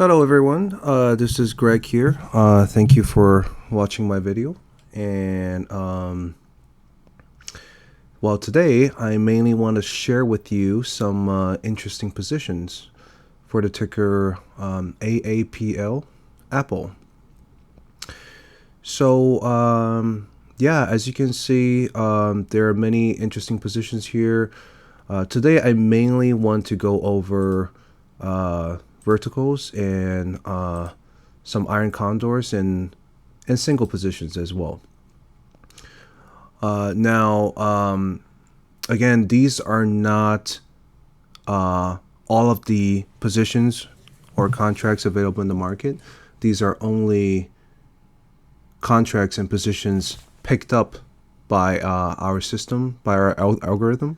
Hello everyone, this is Greg here. Thank you for watching my video. And well, today I mainly want to share with you some interesting positions for the ticker AAPL, Apple. So yeah, as you can see, there are many interesting positions here. Today I mainly want to go over verticals and some iron condors and single positions as well. Now, again, these are not all of the positions or contracts available in the market. These are only contracts and positions picked up by our system, by our algorithm,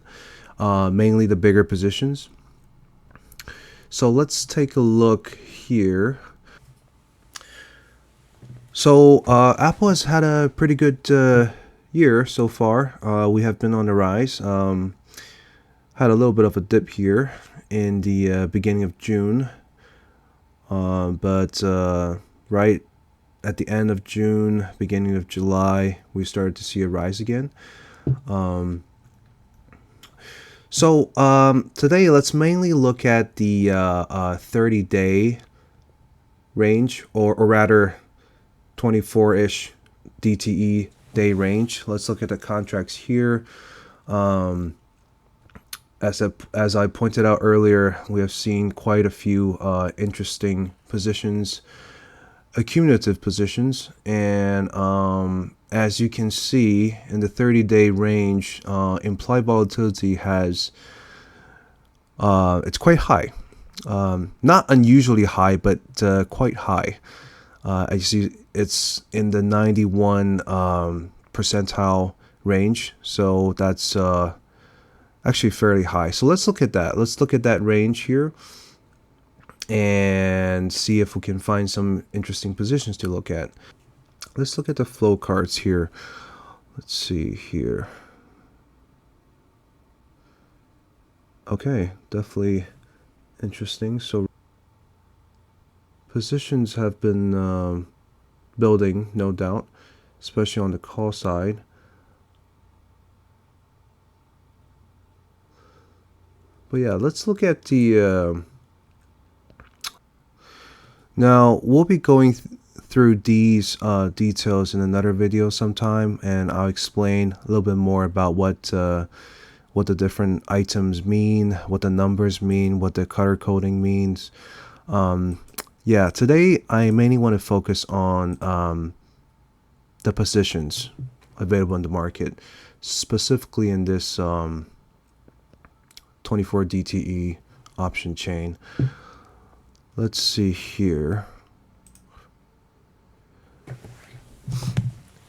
mainly the bigger positions. So let's take a look here. So Apple has had a pretty good year so far. We have been on the rise. Had a little bit of a dip here in the beginning of June, but right at the end of June, beginning of July, we started to see a rise again. So today, let's mainly look at the 30-day range, or rather 24-ish DTE day range. Let's look at the contracts here. As I pointed out earlier, we have seen quite a few interesting positions, accumulative positions, and as you can see in the 30-day range, implied volatility has it's quite high, not unusually high, but quite high. I see it's in the 91 percentile range, so that's actually fairly high. So let's look at that. Let's look at that range here and see if we can find some interesting positions to look at. Let's look at the flow cards here. Let's see here. Okay, definitely interesting. So positions have been building, no doubt, especially on the call side. But yeah, let's look at the now we'll be going through these details in another video sometime, and I'll explain a little bit more about what the different items mean, what the numbers mean, what the color coding means. Yeah, today I mainly want to focus on the positions available in the market, specifically in this 24 DTE option chain. Let's see here.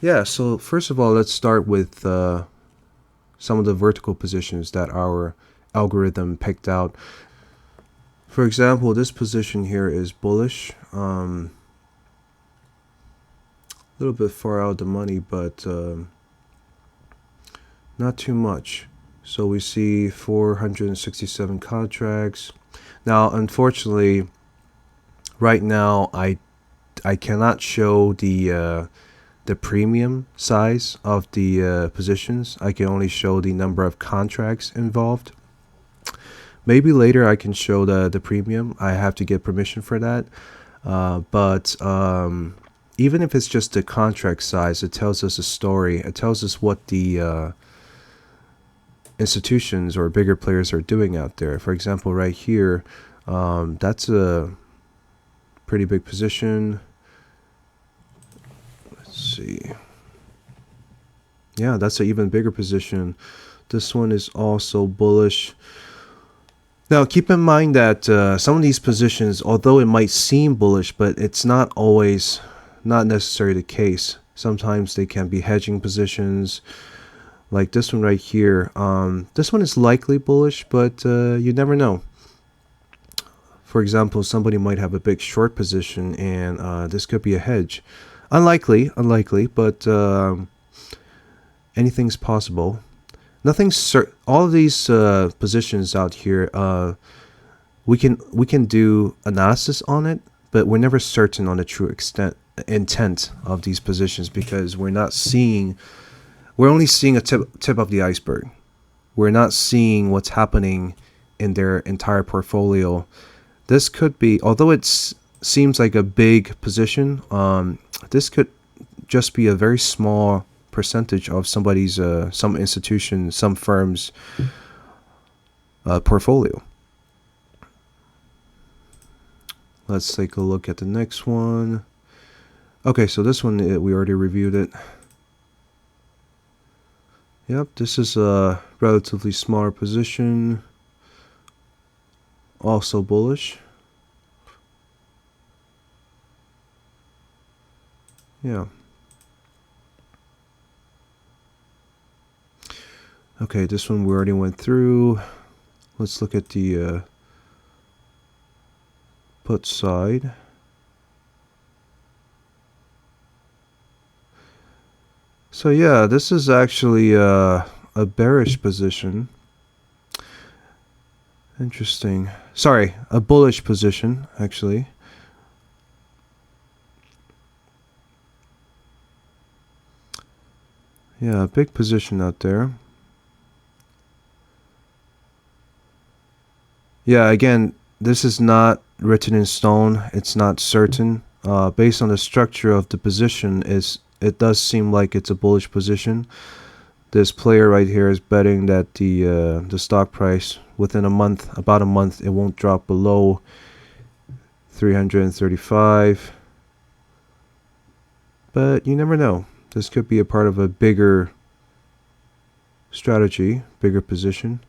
Yeah, so first of all, let's start with some of the vertical positions that our algorithm picked out. For example, this position here is bullish. A little bit far out of the money, but not too much. So we see 467 contracts. Now, unfortunately, right now I cannot show the premium size of the positions. I can only show the number of contracts involved. Maybe later I can show the premium. I have to get permission for that. But even if it's just the contract size, it tells us a story. It tells us what the institutions or bigger players are doing out there. For example, right here, that's a pretty big position. Let's see. Yeah, that's an even bigger position. This one is also bullish. Now, keep in mind that some of these positions, although it might seem bullish, but it's not always, not necessarily the case. Sometimes they can be hedging positions, like this one right here. This one is likely bullish, but you never know. For example, somebody might have a big short position, and this could be a hedge. Unlikely, but anything's possible. Nothing's certain. All of these positions out here, we can do analysis on it, but we're never certain on the true intent of these positions, because we're only seeing a tip of the iceberg. We're not seeing what's happening in their entire portfolio. This could be, although it seems like a big position, this could just be a very small percentage of somebody's, some institution, some firm's portfolio. Let's take a look at the next one. Okay, so this one, we already reviewed it. Yep, this is a relatively smaller position. Also bullish. Yeah. Okay, this one we already went through. Let's look at the put side. So yeah, this is actually a bearish position. Interesting. Sorry, a bullish position, actually. Yeah, a big position out there. Yeah, again, this is not written in stone. It's not certain. Based on the structure of the position, it does seem like it's a bullish position. This player right here is betting that the stock price within about a month, it won't drop below 335. But you never know. This could be a part of a bigger strategy, bigger position.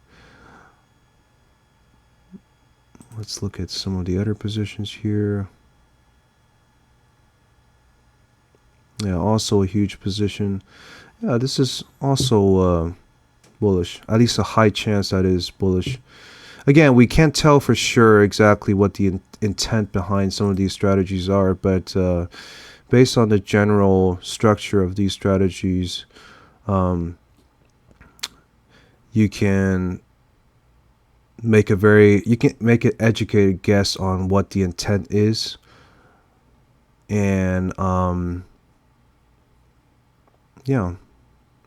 Let's look at some of the other positions here. Yeah, also a huge position. Yeah, this is also bullish. At least a high chance that is bullish. Again, we can't tell for sure exactly what the intent behind some of these strategies are, but based on the general structure of these strategies, you can make an educated guess on what the intent is, and yeah,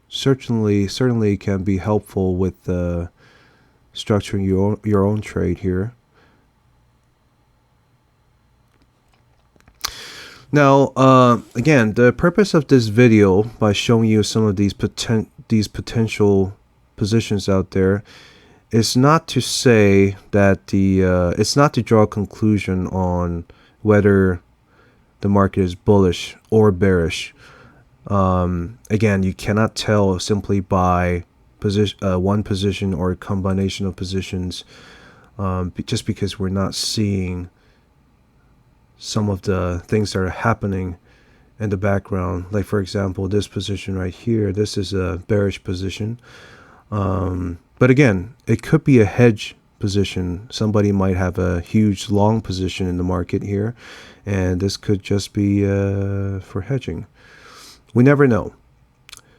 certainly can be helpful with structuring your own trade here. Now, again, the purpose of this video, by showing you some of these potential positions out there, is not to say that it's not to draw a conclusion on whether the market is bullish or bearish. Again, you cannot tell simply by one position or a combination of positions, just because we're not seeing some of the things that are happening in the background. Like, for example, this position right here, this is a bearish position. But again, it could be a hedge position. Somebody might have a huge long position in the market here, and this could just be for hedging. We never know.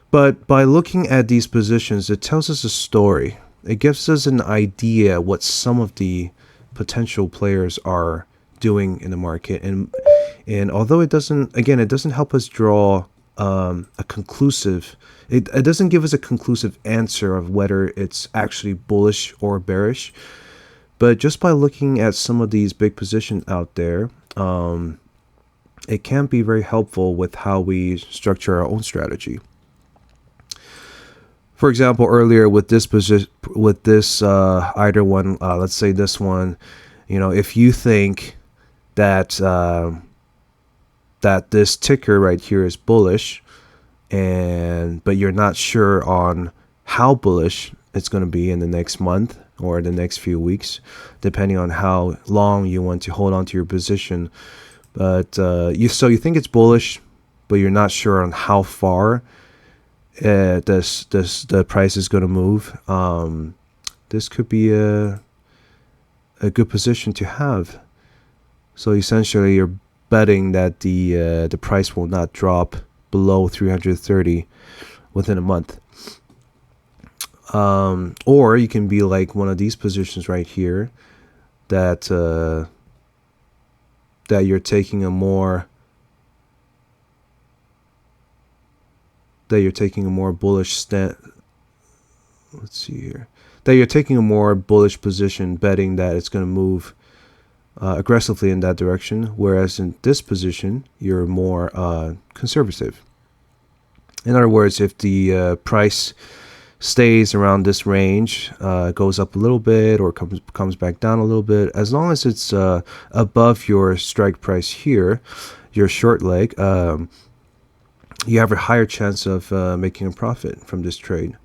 But by looking at these positions, it tells us a story. It gives us an idea what some of the potential players are doing in the market. And although it doesn't help us draw a conclusive, it doesn't give us a conclusive answer of whether it's actually bullish or bearish. But just by looking at some of these big positions out there, it can be very helpful with how we structure our own strategy. For example, earlier with this position, with this either one, let's say this one, if you think that that this ticker right here is bullish, but you're not sure on how bullish it's going to be in the next month or the next few weeks, depending on how long you want to hold on to your position. But you think it's bullish, but you're not sure on how far the price is going to move. This could be a good position to have. So essentially, you're betting that the price will not drop below 330 within a month. Or you can be like one of these positions right here, that that you're taking a more bullish stand. Let's see here. That you're taking a more bullish position, betting that it's going to move aggressively in that direction, whereas in this position you're more conservative. In other words, if the price stays around this range, goes up a little bit or comes back down a little bit, as long as it's above your strike price here, your short leg, you have a higher chance of making a profit from this trade.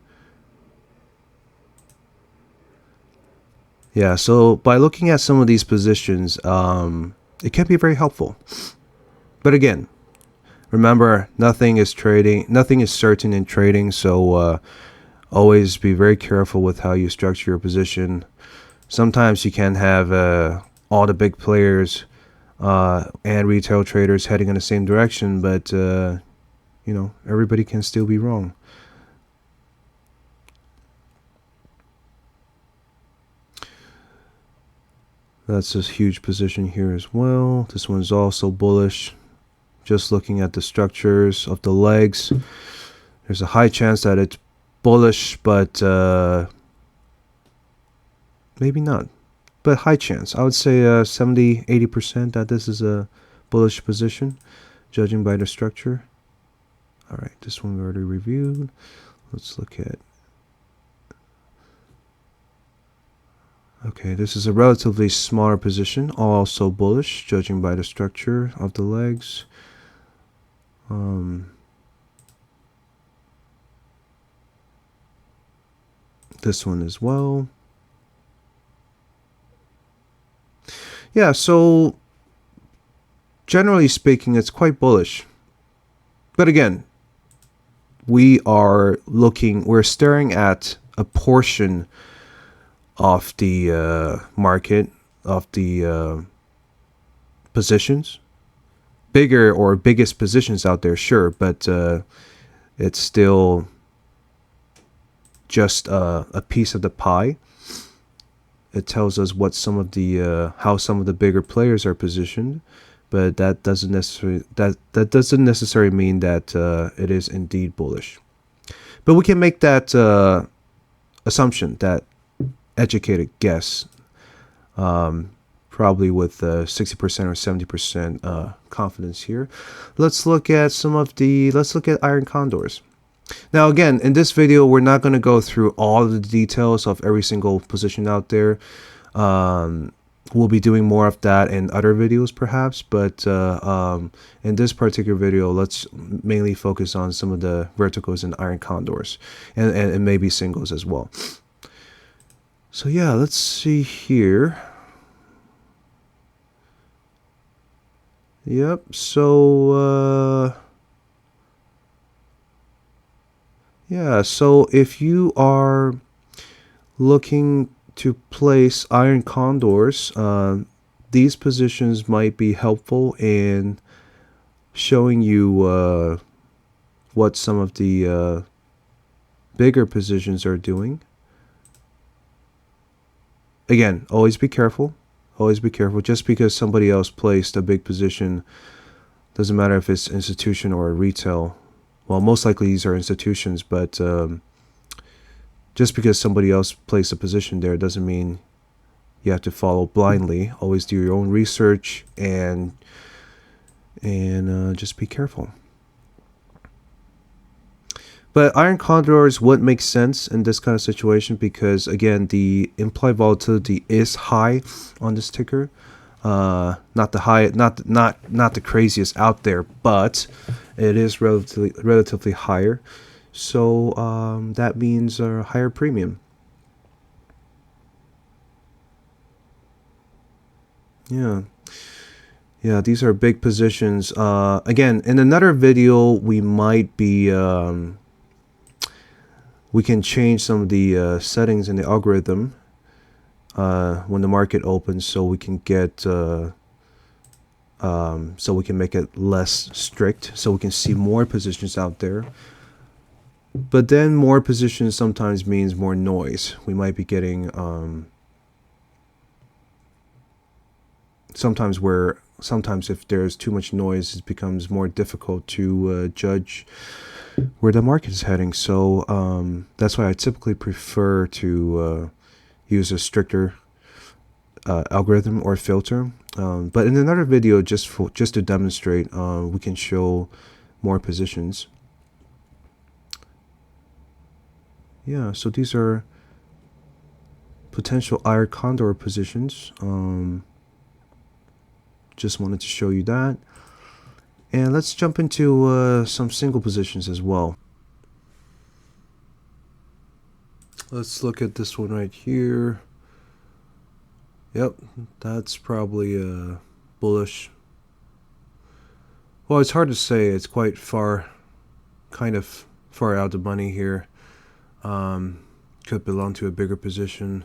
Yeah, so by looking at some of these positions, it can be very helpful. But again, remember, nothing is certain in trading, so always be very careful with how you structure your position. Sometimes you can have all the big players and retail traders heading in the same direction, but everybody can still be wrong. That's a huge position here as well. This one's also bullish. Just looking at the structures of the legs, there's a high chance that it's bullish, but maybe not. But high chance. I would say 70-80% that this is a bullish position, judging by the structure. All right, this one we already reviewed. Let's look at. Okay, this is a relatively smaller position, also bullish, judging by the structure of the legs. This one as well. Yeah, so generally speaking, it's quite bullish. But again, we're staring at a portion of the market, of the positions, biggest positions out there, sure, but it's still just a piece of the pie. It tells us what how some of the bigger players are positioned, but that doesn't necessarily mean that it is indeed bullish. But we can make that assumption, that educated guess, probably with 60% or 70% confidence here. Let's look at iron condors. Now again, in this video, we're not going to go through all of the details of every single position out there. We'll be doing more of that in other videos perhaps, but in this particular video, let's mainly focus on some of the verticals and iron condors, and maybe singles as well. So yeah, let's see here. Yep, so yeah, so if you are looking to place iron condors, these positions might be helpful in showing you what some of the bigger positions are doing. Again, always be careful. Always be careful. Just because somebody else placed a big position, doesn't matter if it's institution or retail. Well, most likely these are institutions, but just because somebody else placed a position there doesn't mean you have to follow blindly. Always do your own research and just be careful. But iron condors would make sense in this kind of situation because, again, the implied volatility is high on this ticker. Not the craziest out there, but it is relatively higher. So that means a higher premium. Yeah. Yeah, these are big positions. Again, in another video, we might be we can change some of the settings in the algorithm when the market opens, so we can get so we can make it less strict, so we can see more positions out there. But then more positions sometimes means more noise. We might be getting sometimes if there's too much noise, it becomes more difficult to judge where the market is heading. So that's why I typically prefer to use a stricter algorithm or filter. But in another video, just to demonstrate, we can show more positions. Yeah, so these are potential IR condor positions. Just wanted to show you that. And let's jump into some single positions as well. Let's look at this one right here. Yep, that's probably bullish. Well, it's hard to say. It's quite kind of far out of the money here. Could belong to a bigger position.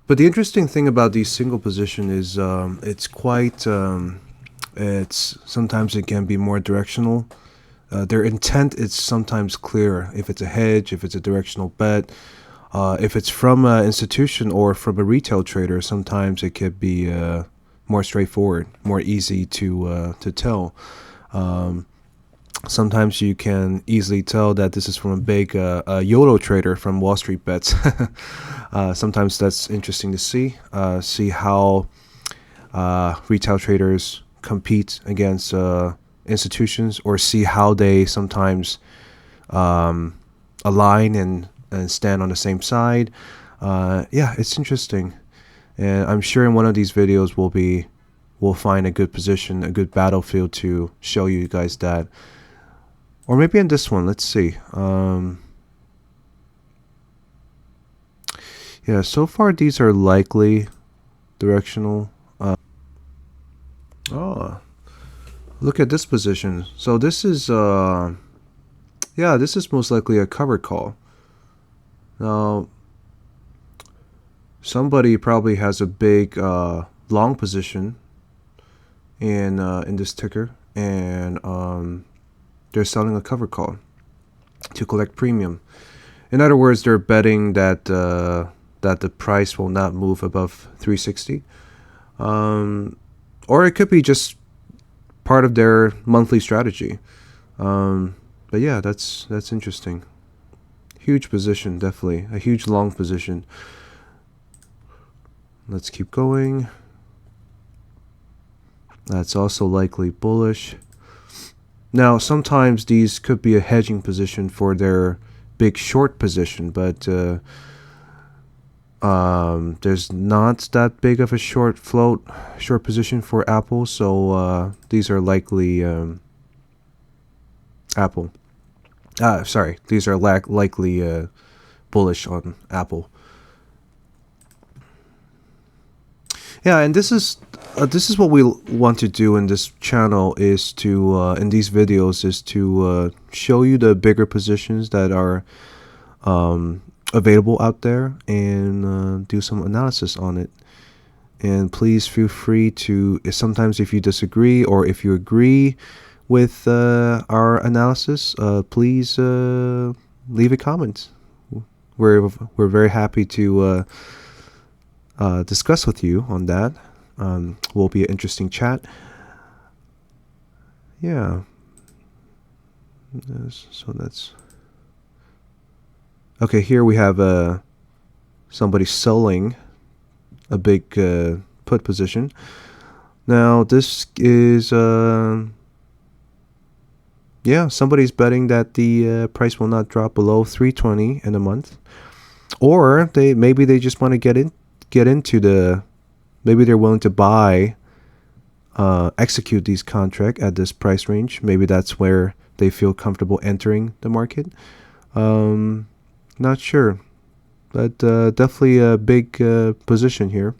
But the interesting thing about these single position is it's quite, sometimes it can be more directional. Their intent is sometimes clear. If it's a hedge, if it's a directional bet, if it's from an institution or from a retail trader, sometimes it could be more straightforward, more easy to tell. Sometimes you can easily tell that this is from a big YOLO trader from Wall Street Bets. Sometimes that's interesting to see how retail traders compete against institutions, or see how they sometimes align and stand on the same side. Yeah, it's interesting, and I'm sure in one of these videos we'll find a good position, a good battlefield to show you guys that. Or maybe in this one, let's see. Yeah, so far these are likely directional. Oh, look at this position. So this is, yeah, this is most likely a cover call. Now, somebody probably has a big long position in this ticker, and they're selling a cover call to collect premium. In other words, they're betting that that the price will not move above 360, or it could be just part of their monthly strategy. But yeah, that's interesting. Huge position, definitely a huge long position. Let's keep going. That's also likely bullish. Now, sometimes these could be a hedging position for their big short position, but there's not that big of a short position for Apple, so these are likely Apple. Sorry, these are likely bullish on Apple. Yeah, and this is what we want to do in this channel, is to in these videos is to show you the bigger positions that are available out there, and do some analysis on it. And please feel free to, sometimes if you disagree or if you agree with our analysis, please leave a comment. We're very happy to discuss with you on that. Will be an interesting chat. Yeah. So that's okay. Here we have somebody selling a big put position. Now this is yeah, somebody's betting that the price will not drop below 320 in a month, or maybe they just want to get into the, maybe they're willing to buy, execute these contracts at this price range. Maybe that's where they feel comfortable entering the market. Not sure, but definitely a big position here.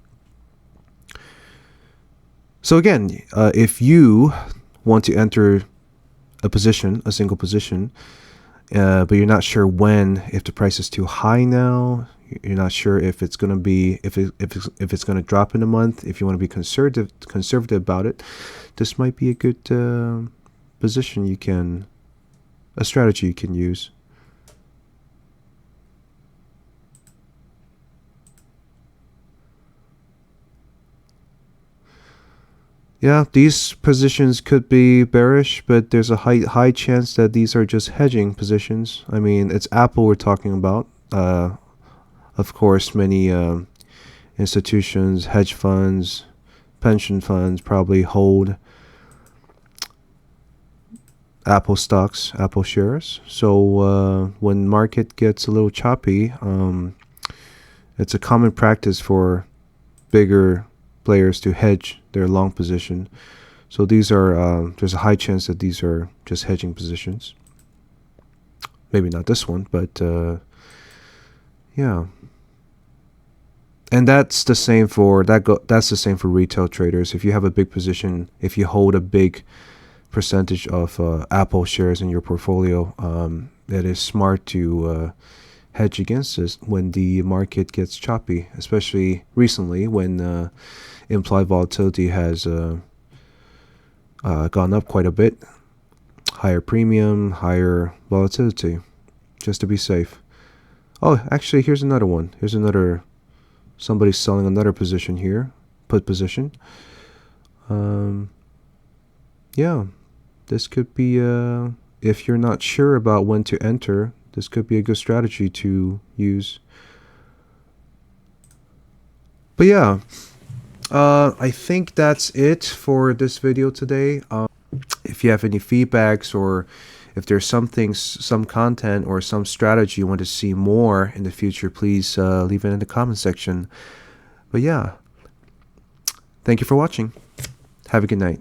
So again, if you want to enter a position, a single position, but you're not sure when, if the price is too high now, you're not sure if it's going to be, if it's going to drop in a month, if you want to be conservative about it, this might be a good position a strategy you can use. Yeah, these positions could be bearish, but there's a high chance that these are just hedging positions. I mean, it's Apple we're talking about. Of course, many institutions, hedge funds, pension funds probably hold Apple stocks, Apple shares. So when market gets a little choppy, it's a common practice for bigger players to hedge their long position. So these are there's a high chance that these are just hedging positions. Maybe not this one, but yeah. And that's the same for that's the same for retail traders. If you have a big position, if you hold a big percentage of Apple shares in your portfolio, it is smart to hedge against this when the market gets choppy, especially recently when implied volatility has gone up quite a bit. Higher premium, higher volatility, just to be safe. Oh, actually, here's another one. Here's another, somebody's selling another position here, put position. Yeah, this could be, if you're not sure about when to enter, this could be a good strategy to use. But yeah, I think that's it for this video today. If you have any feedbacks, or if there's some content or some strategy you want to see more in the future, please leave it in the comment section. But yeah, thank you for watching. Have a good night.